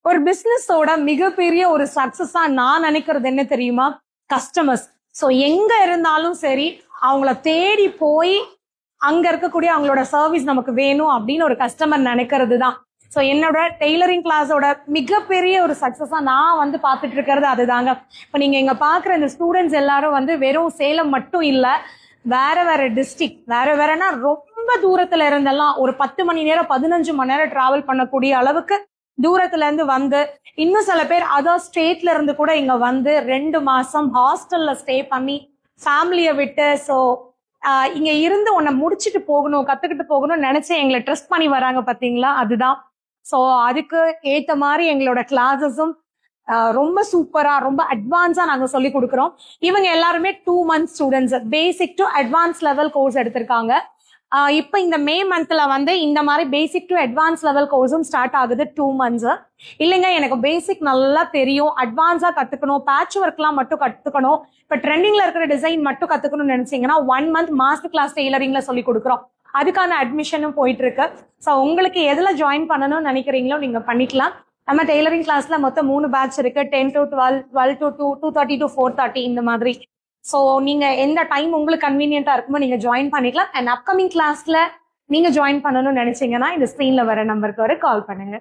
ஒரு பிசினஸோட மிகப்பெரிய ஒரு சக்சஸா நான் நினைக்கிறது என்ன தெரியுமா? கஸ்டமர்ஸ். ஸோ எங்க இருந்தாலும் சரி, அவங்கள தேடி போய் அங்க இருக்கக்கூடிய அவங்களோட சர்வீஸ் நமக்கு வேணும் அப்படின்னு ஒரு கஸ்டமர் நினைக்கிறது தான். ஸோ என்னோட டெய்லரிங் கிளாஸோட மிகப்பெரிய ஒரு சக்சஸா நான் வந்து பார்த்துட்டு இருக்கிறது அதுதாங்க. இப்போ நீங்க இங்க பாக்குற இந்த ஸ்டூடெண்ட்ஸ் எல்லாரும் வந்து வெறும் சேலம் மட்டும் இல்ல, வேற வேற டிஸ்ட்ரிக்ட், வேறனா ரொம்ப தூரத்துல இருந்தெல்லாம் ஒரு 10 மணி நேரம் 15 மணி நேரம் டிராவல் பண்ணக்கூடிய அளவுக்கு தூரத்துல இருந்து வந்து, இன்னும் சில பேர் அதர் ஸ்டேட்ல இருந்து கூட இங்க வந்து 2 மாசம் ஹாஸ்டல்ல ஸ்டே பண்ணி ஃபேமிலியை விட்டு, ஸோ இங்க இருந்து உன்னை முடிச்சுட்டு போகணும், கத்துக்கிட்டு போகணும்னு நினைச்சு எங்களை ட்ரஸ்ட் பண்ணி வராங்க பாத்தீங்களா, அதுதான். ஸோ அதுக்கு ஏத்த மாதிரி எங்களோட கிளாஸஸும் ரொம்ப சூப்பரா ரொம்ப அட்வான்ஸா நாங்க சொல்லி கொடுக்குறோம். இவங்க எல்லாருமே 2 month students, basic to advance level course எடுத்திருக்காங்க. இப்போ இந்த மே மந்த்ல வந்து இந்த மாதிரி பேசிக் டு அட்வான்ஸ் லெவல் கோர்ஸும் ஸ்டார்ட் ஆகுது 2 months. இல்லைங்க எனக்கு பேசிக் நல்லா தெரியும், அட்வான்ஸா கத்துக்கணும், பேட்ச் ஒர்க்லாம் மட்டும் கத்துக்கணும், இப்போ ட்ரெண்டிங்ல இருக்கிற டிசைன் மட்டும் கத்துக்கணும்னு நினைச்சீங்கன்னா 1 month மாஸ்டர் கிளாஸ் டெய்லரிங்ல சொல்லி கொடுக்குறோம். அதுக்கான அட்மிஷனும் போயிட்டு இருக்கு. ஸோ உங்களுக்கு எதுல ஜாயின் பண்ணணும்னு நினைக்கிறீங்களோ நீங்க பண்ணிக்கலாம். நம்ம டெய்லரிங் கிளாஸ்ல மொத்தம் 3 பேட்ச் இருக்கு, 10 to 12, 12 to 2, 2:30 to 4:30 இந்த மாதிரி. ஸோ நீங்க எந்த டைம் உங்களுக்கு கன்வீனியன்டா இருக்குமோ நீங்க ஜாயின் பண்ணிக்கலாம். அண்ட் அப்கமிங் கிளாஸ்ல நீங்க ஜாயின் பண்ணணும்னு நினைச்சீங்கன்னா இந்த ஸ்கிரீன்ல வர நம்பருக்கு கால் பண்ணுங்க.